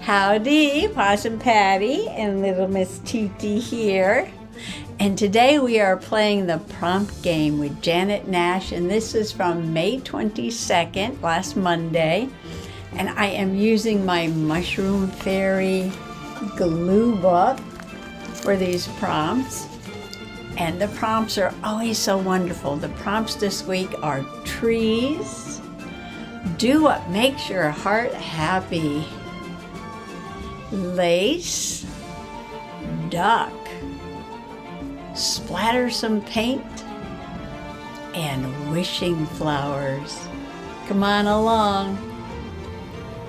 Howdy, Possum Patty and little Miss Titi here. And today we are playing the prompt game with Janet Nash, and this is from May 22nd, last Monday. And I am using my Mushroom Fairy glue book for these prompts. And the prompts are always so wonderful. The prompts this week are trees, do what makes your heart happy, lace, duck, splatter some paint, and wishing flowers. Come on along.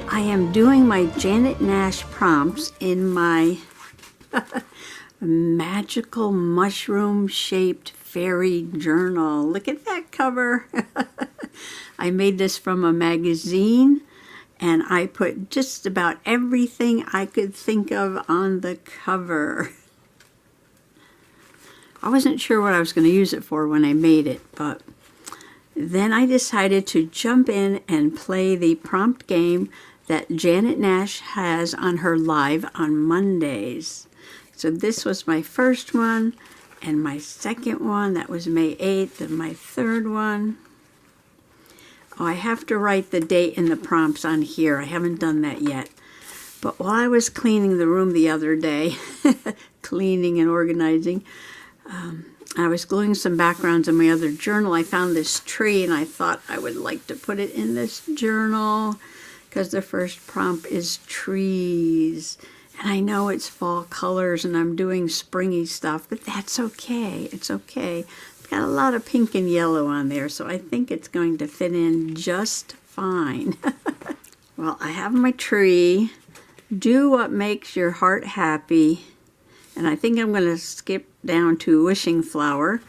I am doing my Janet Nash prompts in my magical mushroom-shaped fairy journal. Look at that cover. I made this from a magazine, and I put just about everything I could think of on the cover. I wasn't sure what I was going to use it for when I made it, but then I decided to jump in and play the prompt game that Janet Nash has on her live on Mondays. So this was my first one, and my second one, that was May 8th, and my third one. Oh, I have to write the date and the prompts on here. I haven't done that yet. But while I was cleaning the room the other day, cleaning and organizing, I was gluing some backgrounds in my other journal. I found this tree, and I thought I would like to put it in this journal because the first prompt is trees. And I know it's fall colors and I'm doing springy stuff, but that's okay. It's okay. It's got a lot of pink and yellow on there, so I think it's going to fit in just fine. Well, I have my tree. Do what makes your heart happy. And I think I'm going to skip down to wishing flower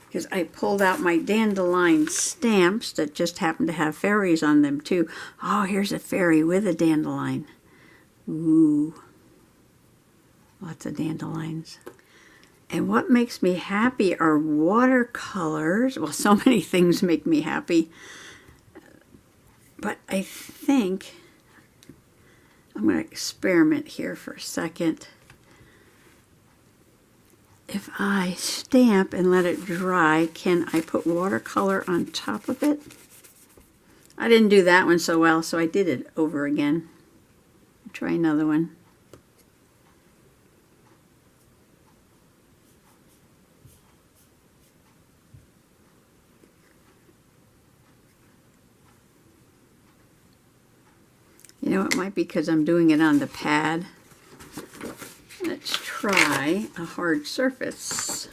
because I pulled out my dandelion stamps that just happen to have fairies on them too. Oh, here's a fairy with a dandelion. Ooh, lots of dandelions. And what makes me happy are watercolors. Well, so many things make me happy. But I think I'm going to experiment here for a second. If I stamp and let it dry, can I put watercolor on top of it? I didn't do that one so well, so I did it over again. Try another one. You know, it might be because I'm doing it on the pad. Let's try a hard surface.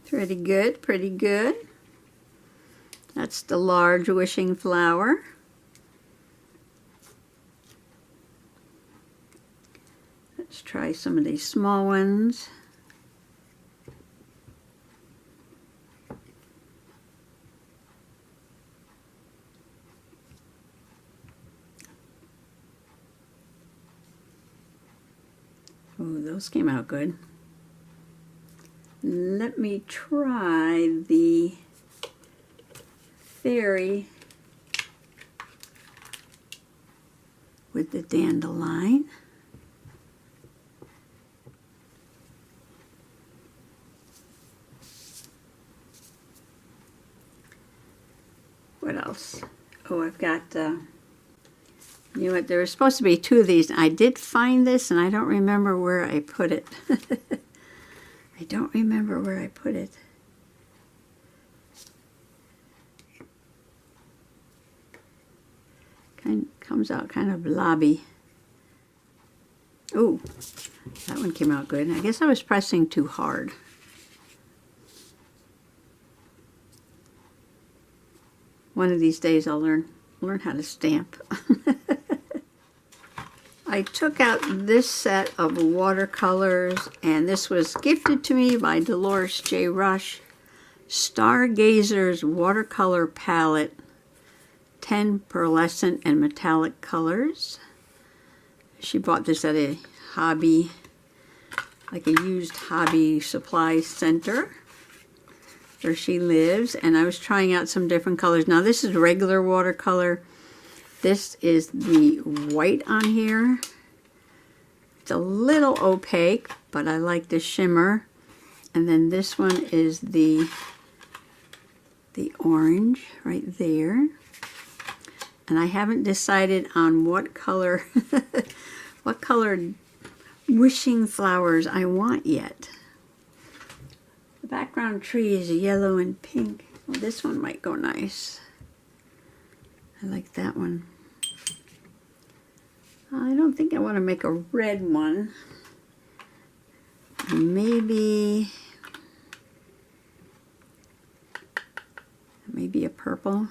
Pretty good, pretty good. That's the large wishing flower. Let's try some of these small ones. Oh, those came out good. Let me try the fairy with the dandelion. What else? Oh, I've got, you know what, there were supposed to be two of these. I did find this, and I don't remember where I put it. I don't remember where I put it. Comes out kind of blobby. Ooh, that one came out good. I guess I was pressing too hard. One of these days I'll learn how to stamp. I took out this set of watercolors, and this was gifted to me by Dolores J. Rush. Stargazer's watercolor palette, 10 pearlescent and metallic colors. She bought this at a hobby, like a used hobby supply center where she lives, and I was trying out some different colors. Now this is regular watercolor. This is the white on here. It's a little opaque, but I like the shimmer. And then this one is the orange right there. And I haven't decided on what color, what colored wishing flowers I want yet. The background tree is yellow and pink. Well, this one might go nice. I like that one. I don't think I want to make a red one. Maybe a purple.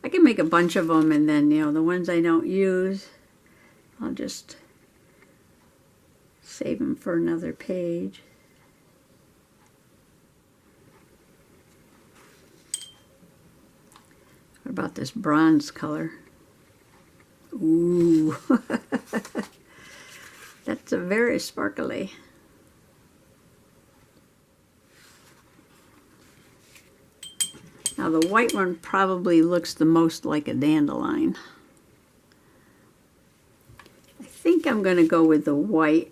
I can make a bunch of them, and then, you know, the ones I don't use, I'll just save them for another page. What about this bronze color? Ooh, that's a very sparkly. Now the white one probably looks the most like a dandelion. I think I'm going to go with the white.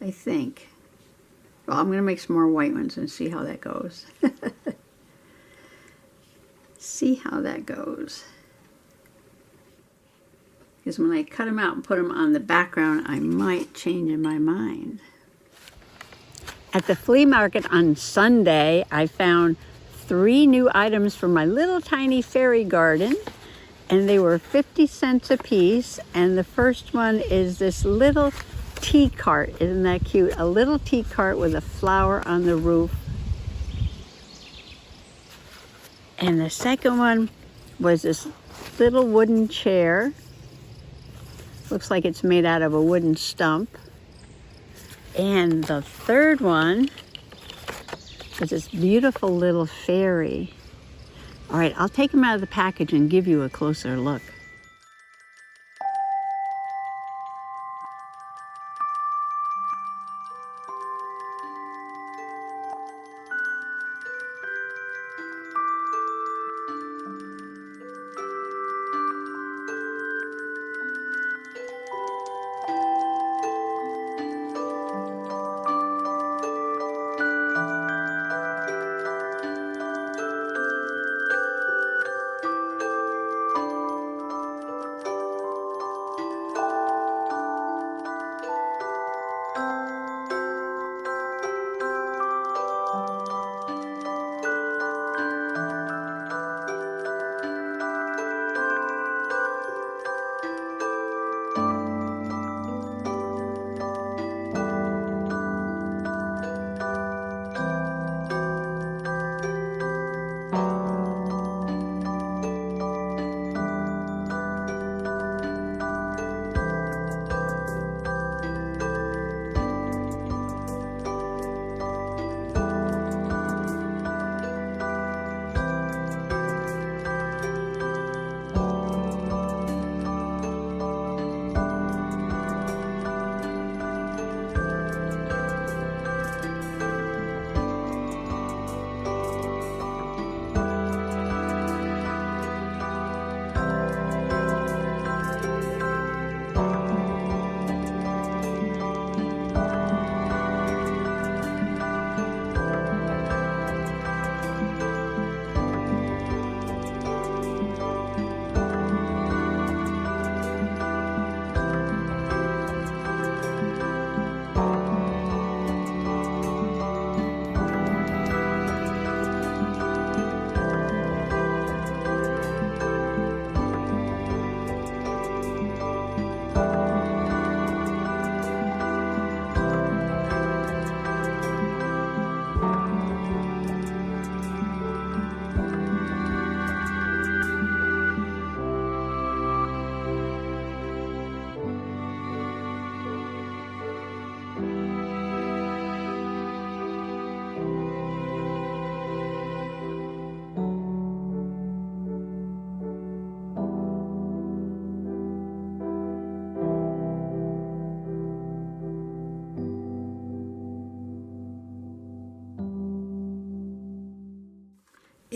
I think. Well, I'm going to make some more white ones and see how that goes. See how that goes. Because when I cut them out and put them on the background, I might change in my mind. At the flea market on Sunday, I found 3 new items for my little tiny fairy garden, and they were 50 cents a piece. And the first one is this little tea cart. Isn't that cute? A little tea cart with a flower on the roof. And the second one was this little wooden chair. Looks like it's made out of a wooden stump. And the third one was this beautiful little fairy. All right, I'll take them out of the package and give you a closer look.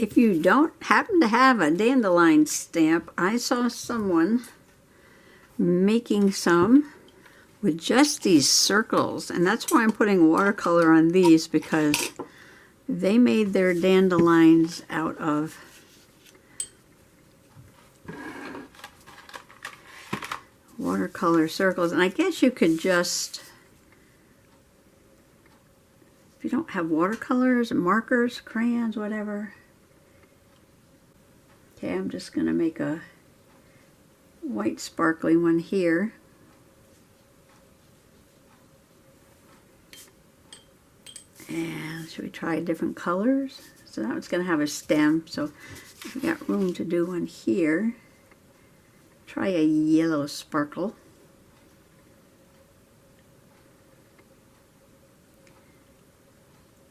if you don't happen to have a dandelion stamp, I saw someone making some with just these circles, and that's why I'm putting watercolor on these, because they made their dandelions out of watercolor circles. And I guess you could just, if you don't have watercolors, markers, crayons, whatever. Okay, I'm just going to make a white sparkly one here. And should we try different colors? So that one's going to have a stem, so we got room to do one here. Try a yellow sparkle.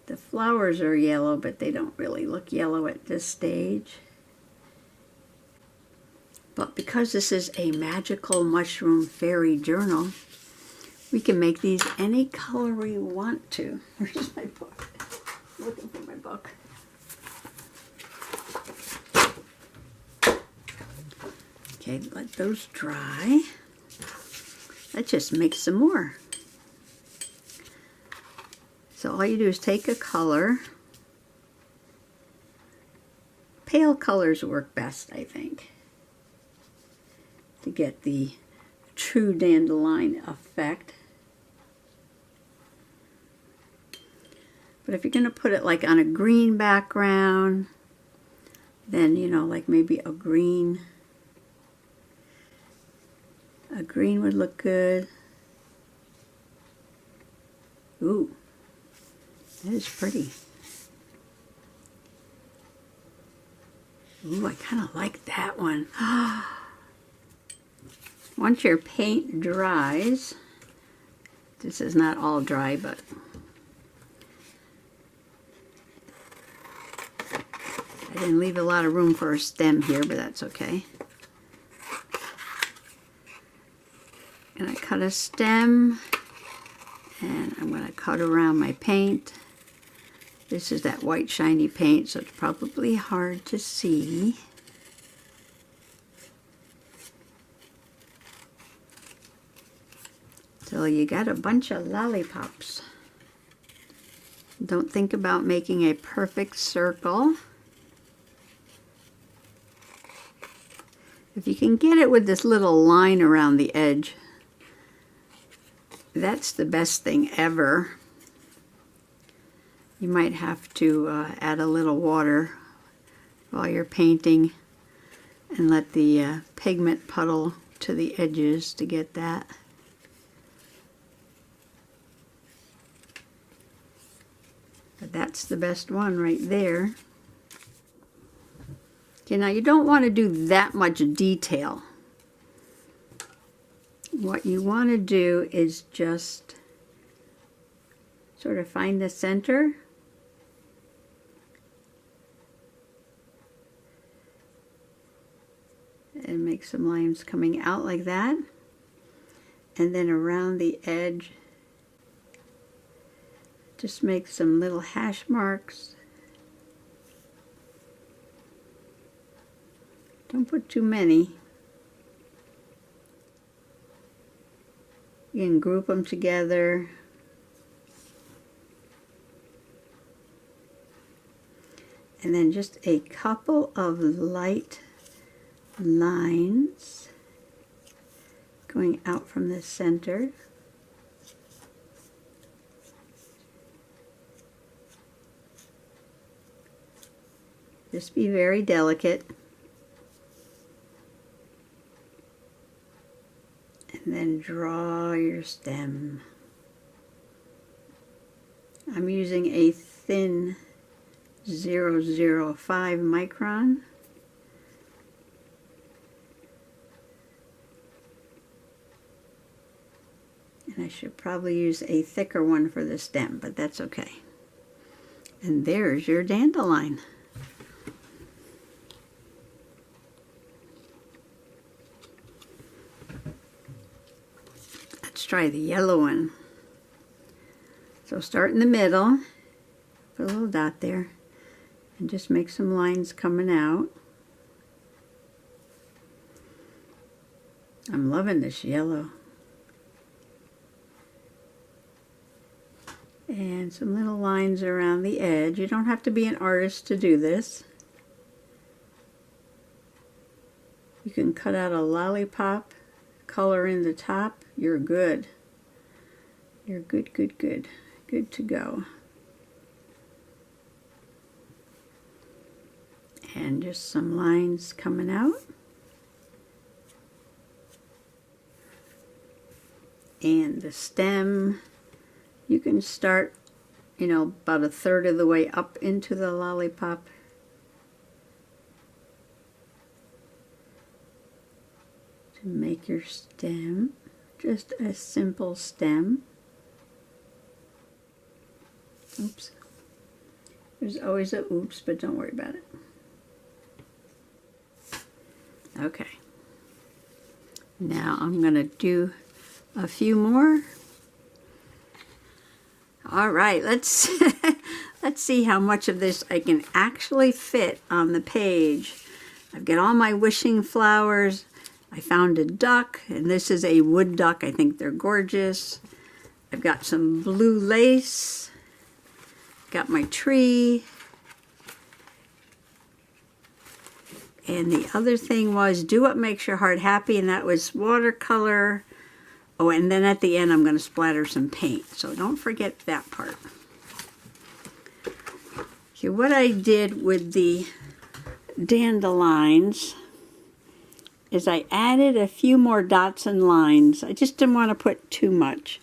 The flowers are yellow, but they don't really look yellow at this stage. But because this is a magical mushroom fairy journal, we can make these any color we want to. Where's my book? I'm looking for my book. Okay, let those dry. Let's just make some more. So all you do is take a color. Pale colors work best, I think, to get the true dandelion effect. But if you're going to put it like on a green background, then, you know, like maybe a green would look good. Ooh, that is pretty. Ooh, I kind of like that one. Once your paint dries, this is not all dry, but I didn't leave a lot of room for a stem here, but that's okay. And I cut a stem, and I'm going to cut around my paint. This is that white shiny paint, so it's probably hard to see. So you got a bunch of lollipops. Don't think about making a perfect circle. If you can get it with this little line around the edge, that's the best thing ever. You might have to add a little water while you're painting and let the pigment puddle to the edges to get that. But that's the best one right there. Okay, now you don't want to do that much detail. What you want to do is just sort of find the center and make some lines coming out like that, and then around the edge just make some little hash marks. Don't put too many. You can group them together. And then just a couple of light lines going out from the center. Just be very delicate. And then draw your stem. I'm using a thin 005 micron. And I should probably use a thicker one for the stem, but that's okay. And there's your dandelion. Let's try the yellow one. So start in the middle, put a little dot there, and just make some lines coming out. I'm loving this yellow. And some little lines around the edge. You don't have to be an artist to do this. You can cut out a lollipop, color in the top. You're good. You're good, good, good. Good to go. And just some lines coming out. And the stem, you can start, you know, about 1/3 of the way up into the lollipop. To make your stem, just a simple stem. Oops. There's always a oops, but don't worry about it. Okay. Now I'm going to do a few more. All right, let's let's see how much of this I can actually fit on the page. I've got all my wishing flowers. I found a duck, and this is a wood duck. I think they're gorgeous. I've got some blue lace. Got my tree. And the other thing was, do what makes your heart happy, and that was watercolor. Oh, and then at the end, I'm going to splatter some paint, so don't forget that part. Okay, what I did with the dandelions is I added a few more dots and lines. I just didn't want to put too much.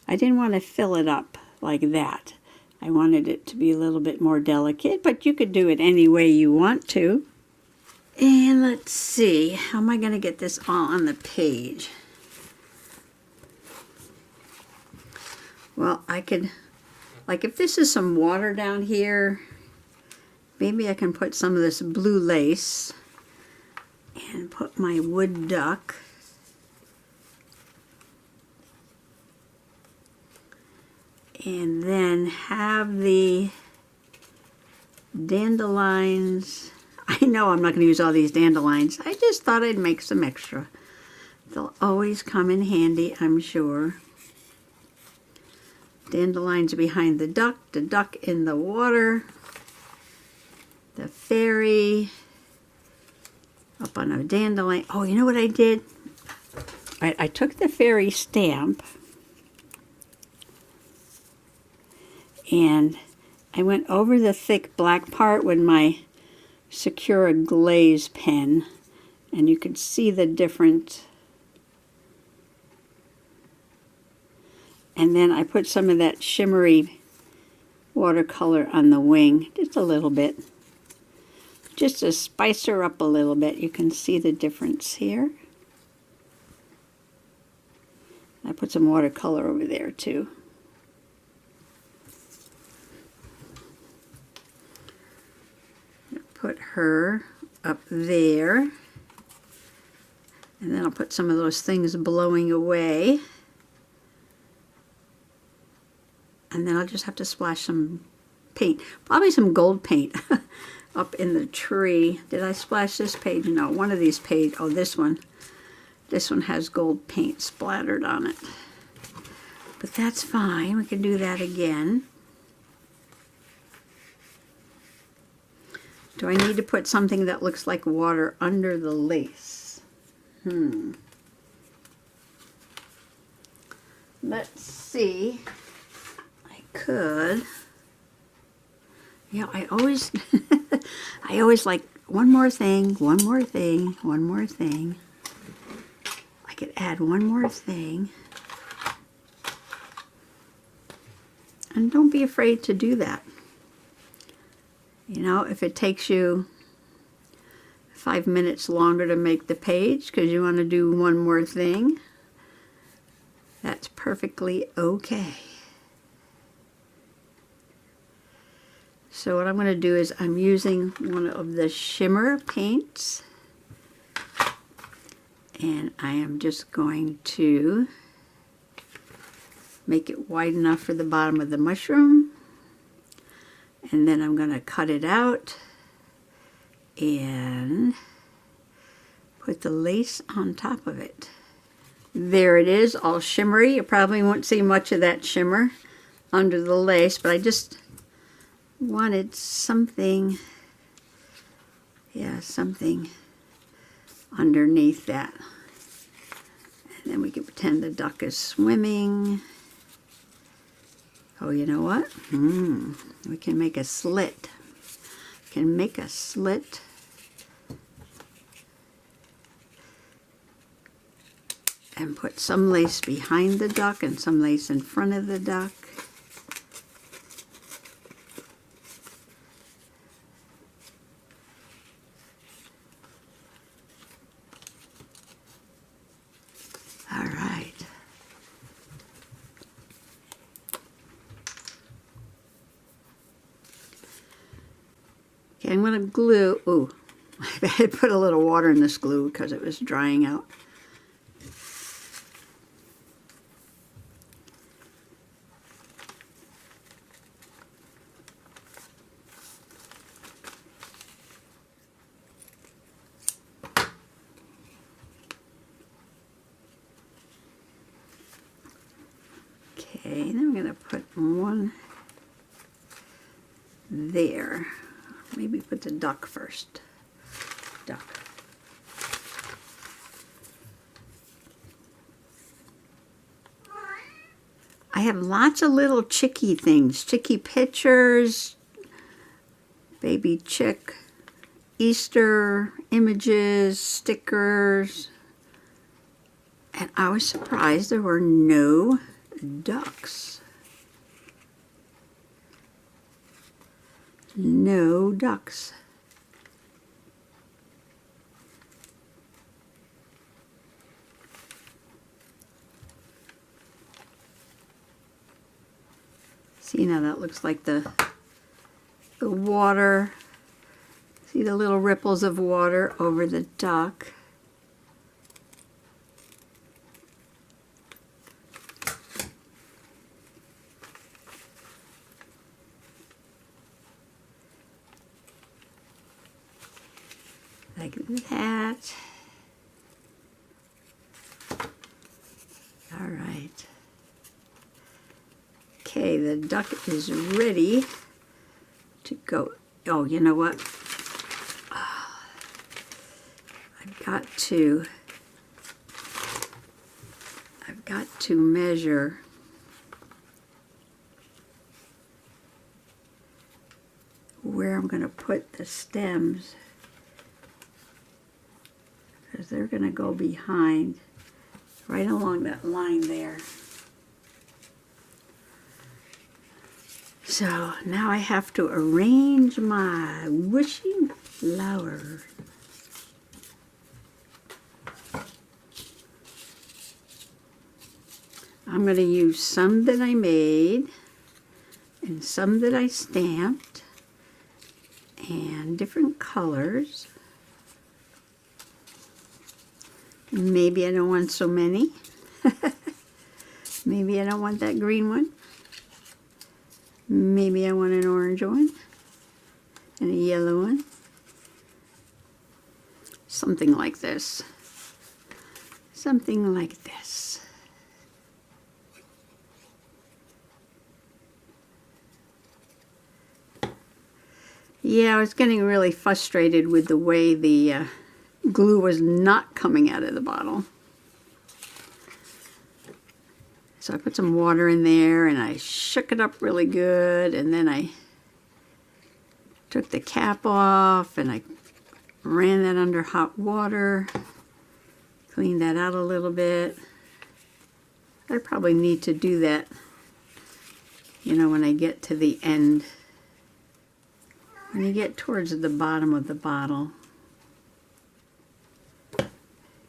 I didn't want to fill it up like that. I wanted it to be a little bit more delicate, but you could do it any way you want to. And let's see, how am I going to get this all on the page? Well, I could, like if this is some water down here, maybe I can put some of this blue lace and put my wood duck. And then have the dandelions. I know I'm not going to use all these dandelions. I just thought I'd make some extra. They'll always come in handy, I'm sure. Dandelions behind the duck in the water, the fairy, up on a dandelion. Oh, you know what I did? I took the fairy stamp and I went over the thick black part with my Secura glaze pen, and you could see the difference. And then I put some of that shimmery watercolor on the wing, just a little bit. Just to spice her up a little bit. You can see the difference here. I put some watercolor over there too. Put her up there. And then I'll put some of those things blowing away. And then I'll just have to splash some paint, probably some gold paint up in the tree. Did I splash this page? No, one of these pages. Oh, this one. This one has gold paint splattered on it. But that's fine. We can do that again. Do I need to put something that looks like water under the lace? Let's see. Could. Yeah, I always I always like one more thing, one more thing, one more thing. I could add one more thing. And don't be afraid to do that. You know, if it takes you 5 minutes longer to make the page because you want to do one more thing, that's perfectly okay. So what I'm going to do is I'm using one of the shimmer paints, and I am just going to make it wide enough for the bottom of the mushroom, and then I'm going to cut it out and put the lace on top of it. There it is, all shimmery. You probably won't see much of that shimmer under the lace, but I just wanted something, yeah, something underneath that. And then we can pretend the duck is swimming. Oh, you know what? We can make a slit. Can make a slit. And put some lace behind the duck and some lace in front of the duck. All right. Okay, I'm going to glue. Ooh, I had put a little water in this glue because it was drying out. Okay, then I'm going to put one there. Maybe put the duck first. Duck. I have lots of little chicky things. Chicky pictures, baby chick, Easter images, stickers. And I was surprised there were no ducks. No ducks. See, now that looks like the water. See the little ripples of water over the duck. Like that. All right. Okay, the duck is ready to go. Oh, you know what? I've got to measure where I'm going to put the stems, because they're going to go behind, right along that line there. So now I have to arrange my wishing flower. I'm going to use some that I made and some that I stamped and different colors. Maybe I don't want so many. Maybe I don't want that green one. Maybe I want an orange one and a yellow one. Something like this. Something like this. Yeah, I was getting really frustrated with the way the glue was not coming out of the bottle. So I put some water in there and I shook it up really good, and then I took the cap off and I ran that under hot water, cleaned that out a little bit. I probably need to do that, you know, when I get to the end. When you get towards the bottom of the bottle,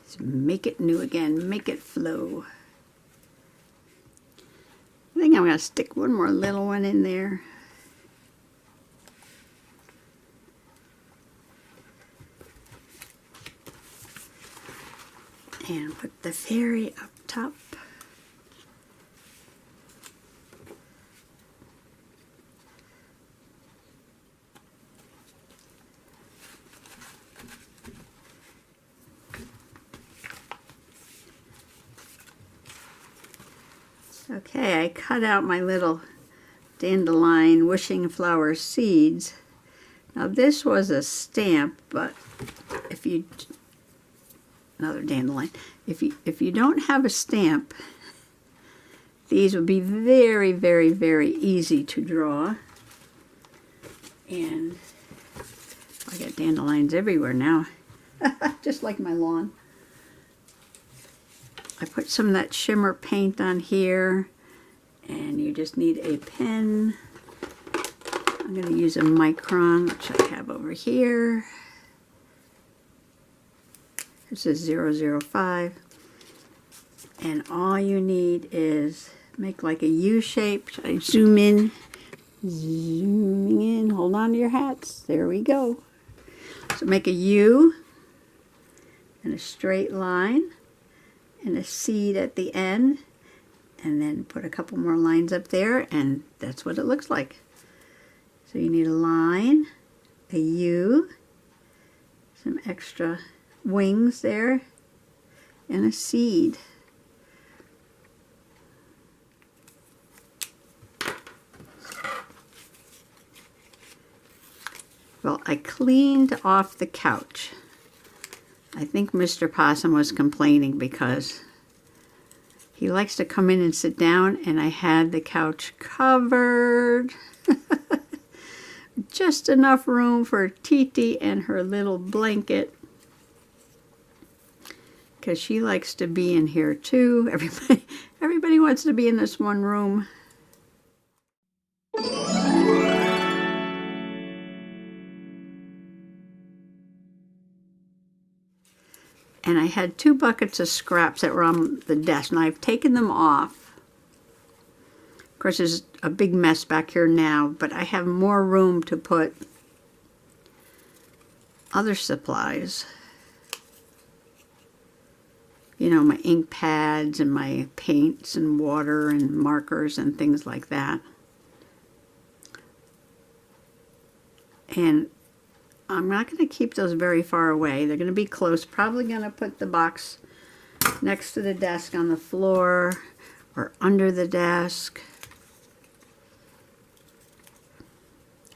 just make it new again, make it flow. I think I'm going to stick one more little one in there. And put the fairy up top. Okay, I cut out my little dandelion wishing flower seeds. Now this was a stamp, but if you, another dandelion, if you don't have a stamp, these would be very, very, very easy to draw. And I got dandelions everywhere now, just like my lawn. I put some of that shimmer paint on here, and you just need a pen. I'm going to use a micron, which I have over here. This is 005. And all you need is make like a U shape. I zoom in, zooming in, hold on to your hats. There we go. So make a U and a straight line and a seed at the end, and then put a couple more lines up there, and that's what it looks like. So you need a line, a U, some extra wings there, and a seed. Well, I cleaned off the couch. I think Mr. Possum was complaining because he likes to come in and sit down, and I had the couch covered. Just enough room for Titi and her little blanket, because she likes to be in here too. Everybody wants to be in this one room. And I had 2 buckets of scraps that were on the desk, and I've taken them off. Of course, there's a big mess back here now, but I have more room to put other supplies. You know, my ink pads and my paints and water and markers and things like that. And I'm not going to keep those very far away. They're going to be close. Probably going to put the box next to the desk on the floor or under the desk,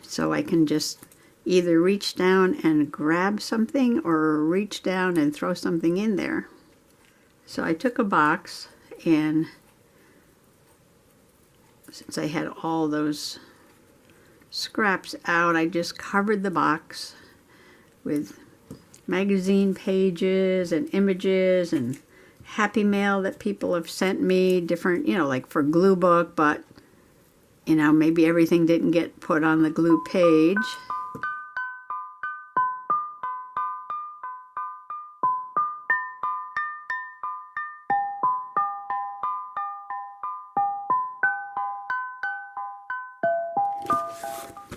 so I can just either reach down and grab something or reach down and throw something in there. So I took a box, and since I had all those scraps out, I just covered the box with magazine pages and images and happy mail that people have sent me, different, you know, like for glue book, but you know, maybe everything didn't get put on the glue page.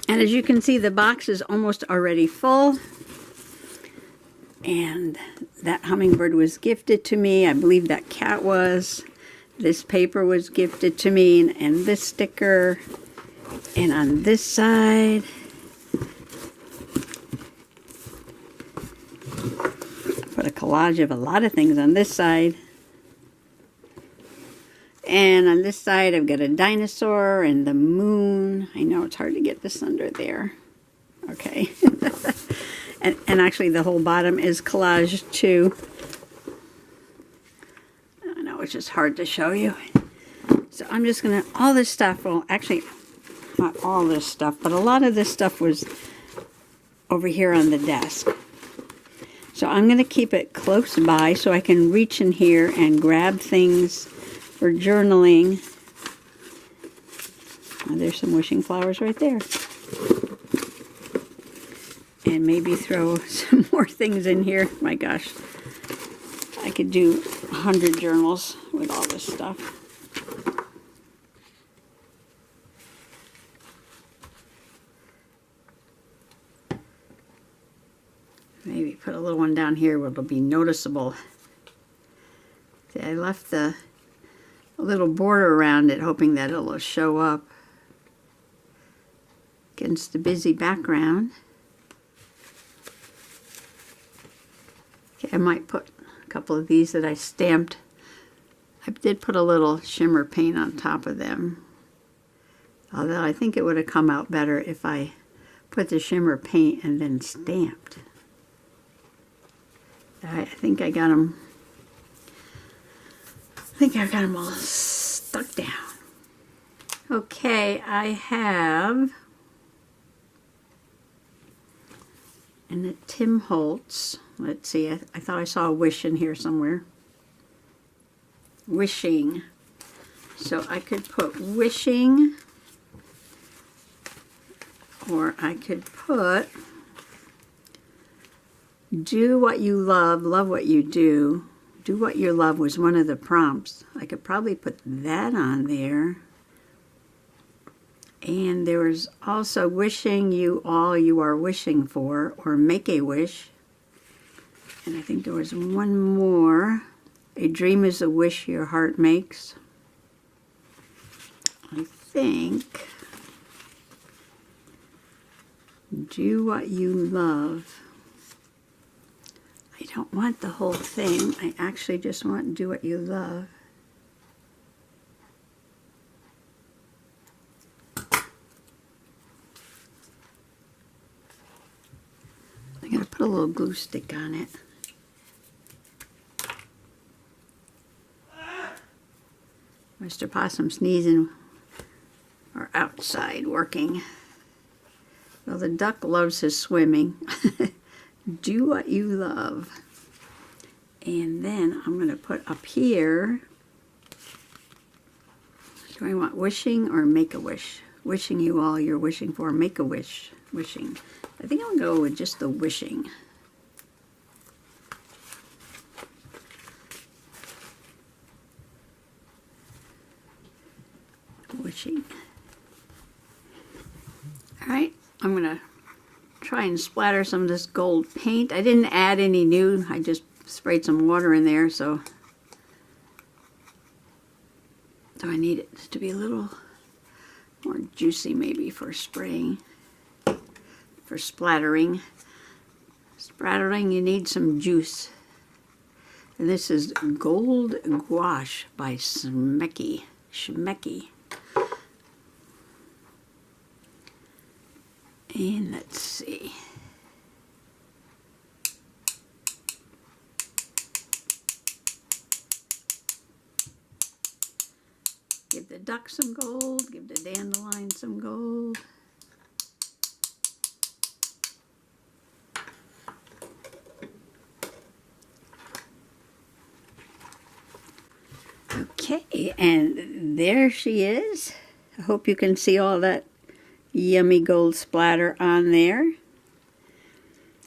And as you can see, the box is almost already full. And that hummingbird was gifted to me. I believe that cat was. This paper was gifted to me, and this sticker. And on this side, I put a collage of a lot of things on this side. And on this side, I've got a dinosaur and the moon. I know it's hard to get this under there. Okay. and actually, the whole bottom is collage too. I know it's just hard to show you. So I'm just going to, all this stuff, well, actually, not all this stuff, but a lot of this stuff was over here on the desk. So I'm going to keep it close by so I can reach in here and grab things for journaling. Oh, there's some wishing flowers right there. And maybe throw some more things in here. My gosh, I could do 100 journals with all this stuff. Maybe put a little one down here where it'll be noticeable. See, I left a little border around it, hoping that it'll show up against the busy background. Okay, I might put a couple of these that I stamped I did put a little shimmer paint on top of them. Although I think it would have come out better if I put the shimmer paint and then stamped. I think I got them. I think I've got them all stuck down. Okay, I have in the Tim Holtz. Let's see, I thought I saw a wish in here somewhere. Wishing. So I could put wishing, or I could put do what you love, love what you do. Do what you love was one of the prompts. I could probably put that on there. And there was also wishing you all you are wishing for, or make a wish. And I think there was one more. A dream is a wish your heart makes. I think do what you love. I don't want the whole thing. I actually just want do what you love. I'm going to put a little glue stick on it. Mr. Possum sneezing or outside working. Well, the duck loves his swimming. Do what you love. And then I'm going to put up here, do I want wishing or make a wish? Wishing you all you're wishing for, make a wish, wishing. I think I'll go with just the wishing. Wishing. All right, I'm going to try and splatter some of this gold paint. I didn't add any new, I just sprayed some water in there, so I need it to be a little more juicy maybe for spraying, for splattering. Splattering, you need some juice. And this is Gold Gouache by Schmecky. And let's see. Give the duck some gold, give the dandelion some gold. Okay, and there she is. I hope you can see all that yummy gold splatter on there.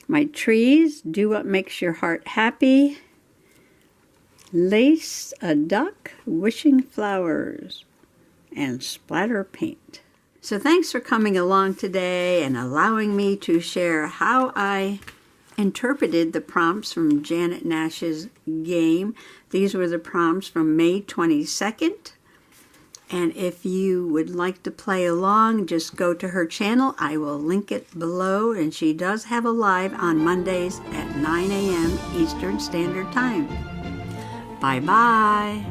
My trees, do what makes your heart happy. Lace a duck, wishing flowers, and splatter paint. So thanks for coming along today and allowing me to share how I interpreted the prompts from Janet Nash's game. These were the prompts from May 22nd. And if you would like to play along, just go to her channel. I will link it below. And she does have a live on Mondays at 9 a.m. Eastern Standard Time. Bye-bye.